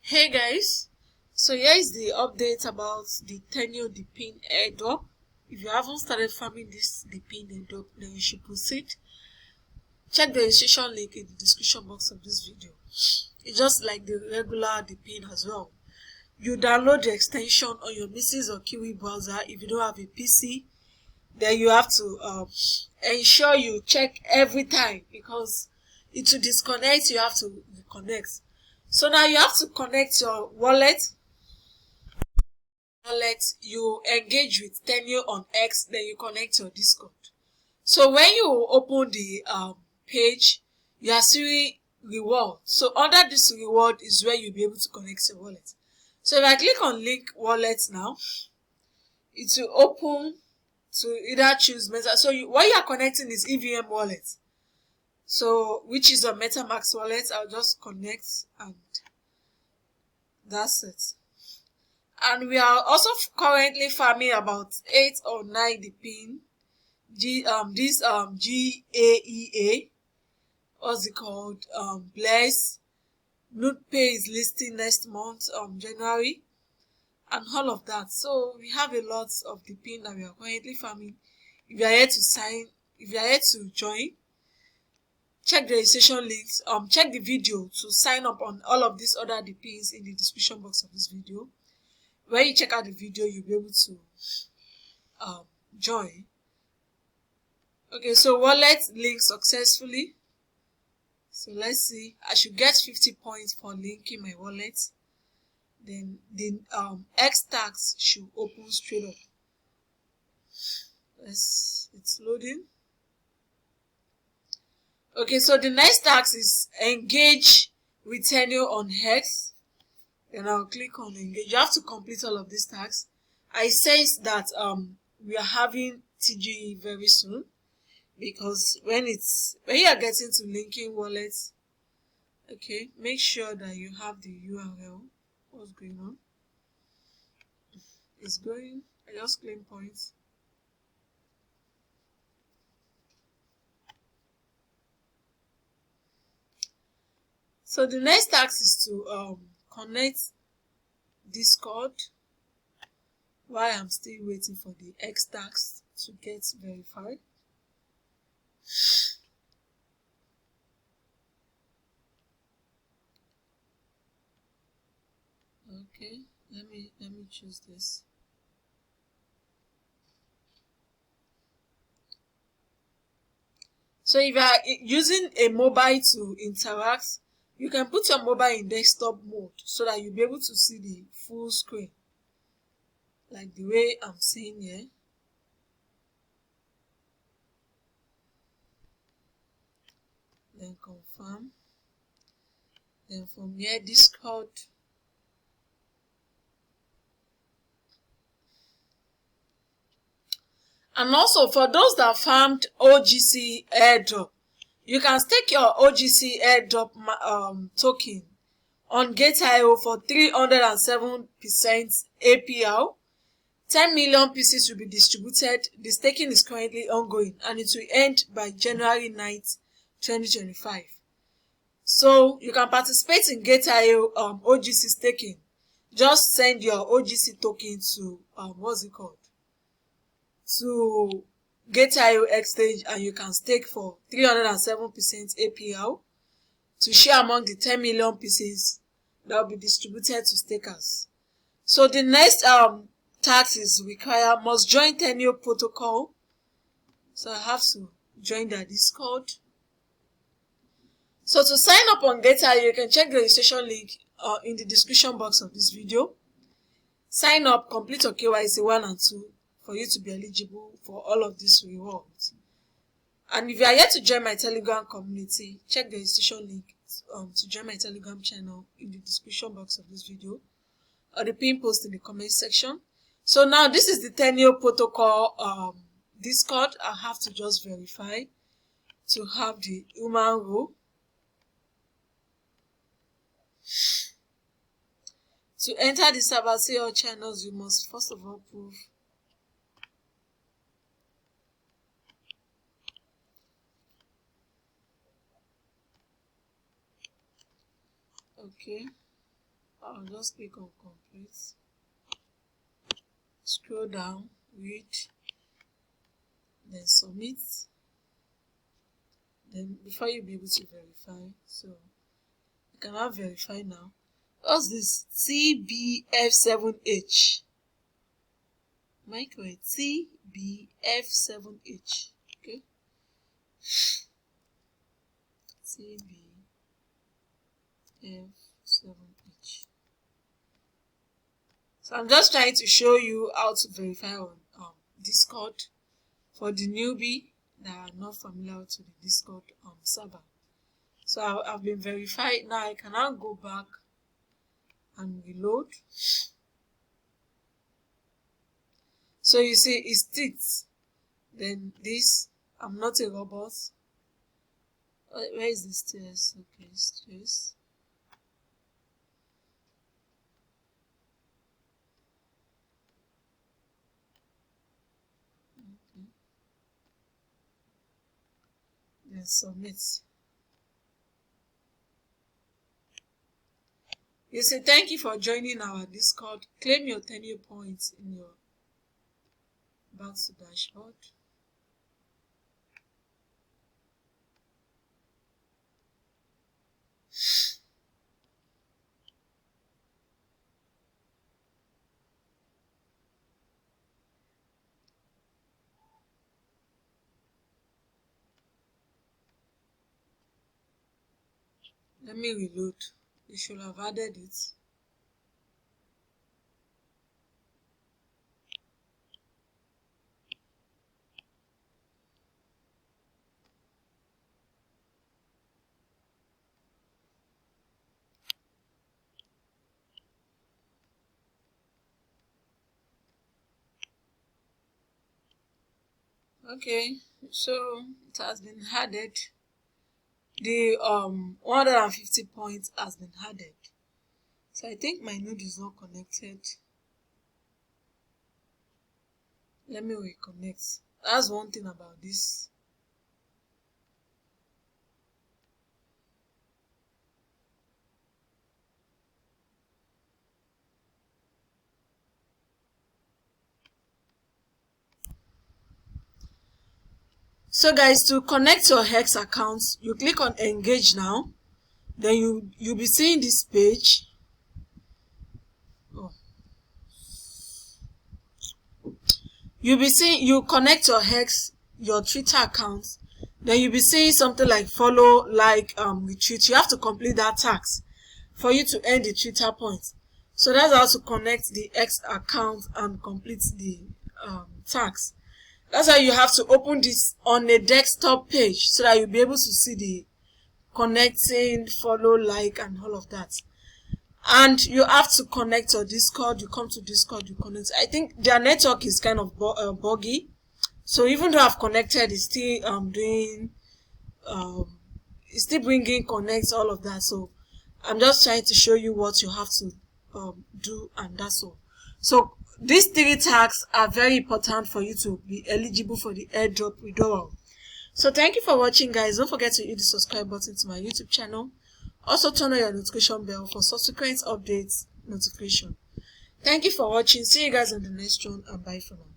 Hey guys, so here is the update about the Teneo Depin airdrop. If you haven't started farming this Depin airdrop, then you should proceed. Check the registration link in the description box of this video. It's just like the regular Depin as well. You download the extension on your Mises or Kiwi browser. If you don't have a PC, then you have to ensure you check every time, because it will disconnect. You have to reconnect. So now you have to connect your wallet. You engage with Teneo on X, then you connect your Discord. So when you open the page, you are seeing reward. So under this reward is where you'll be able to connect your wallet. So if I click on link wallet now, it will open to either choose Meta. So what you are connecting is EVM wallet. So which is a MetaMask wallet. I'll just connect and that's it. And we are also currently farming about 8 or 9 Depin. This GAEA, what's it called? Bless. Nodepay is listing next month, January, and all of that. So we have a lot of Depin that we are currently farming. If you are here to join, check the registration links. Check the video to sign up on all of these other Depins in the description box of this video. When you check out the video, you'll be able to join. Okay, so wallet linked successfully. So let's see. I should get 50 points for linking my wallet. Then the X tax should open straight up. It's loading. Okay, so the next task is engage with Teneo on X. Then I'll click on engage. You have to complete all of these tasks. I sense that we are having TGE very soon, because when you are getting to linking wallets, okay, make sure that you have the URL. What's going on? It's going. I just claim points. So the next task is to connect Discord, while I'm still waiting for the X tax to get verified. Okay, let me choose this. So if you are using a mobile to interact, you can put your mobile in desktop mode so that you'll be able to see the full screen, like the way I'm seeing here. Then confirm. Then from here, Discord. And also for those that farmed OGC Airdrop, you can stake your OGC Airdrop token on Gate.io for 307% APR. 10 million pieces will be distributed. The staking is currently ongoing and it will end by January 9th, 2025. So you can participate in Gate.io OGC staking. Just send your OGC token to to Gate.io exchange, and you can stake for 307% APR to share among the 10 million pieces that will be distributed to stakers. So the next task is must join Teneo protocol. So I have to join their Discord. So to sign up on Gate.io, you can check the registration link in the description box of this video. Sign up, complete your KYC 1 and 2 for you to be eligible for all of these rewards. And if you are yet to join my Telegram community, check the registration link to join my Telegram channel in the description box of this video, or the pin post in the comment section. So now this is the Teneo protocol Discord. I have to just verify to have the human role. To enter the Subcribe channels, you must first of all prove okay. I'll just click on complete, scroll down, read, then submit. Then before you'll be able to verify, so you can now verify now. What's this? TBF7H. Am correct? TBF7H. Okay. TBF7H. So I'm just trying to show you how to verify on Discord for the newbie that are not familiar to the Discord server. So I've been verified. Now I can now go back and reload. So you see it sticks. Then this, I'm not a robot. Where is the stairs? Okay, stairs. Okay. Then submit. You say thank you for joining our Discord. Claim your Teneo points in your back to dashboard. Let me reload. You should have added it. Okay, so it has been added. The 150 points has been added. So I think my node is not connected. Let me reconnect. That's one thing about this. So guys, to connect your Hex accounts, you click on engage now. Then you'll be seeing this page. You'll be seeing, you connect your Hex, your Twitter accounts. Then you'll be seeing something like follow, like, retweet. You have to complete that task for you to earn the Twitter points. So that's how to connect the X account and complete the task. That's why you have to open this on a desktop page so that you'll be able to see the connecting, follow, like, and all of that. And you have to connect your Discord. You come to Discord, you connect. I think their network is kind of buggy. So even though I've connected, it's still doing, it's still bringing connects, all of that. So I'm just trying to show you what you have to do, and that's all. So these 3 tasks are very important for you to be eligible for the airdrop withdrawal. So thank you for watching, guys. Don't forget to hit the subscribe button to my YouTube channel. Also turn on your notification bell for subsequent updates notification. Thank you for watching. See you guys on the next one, and bye for now.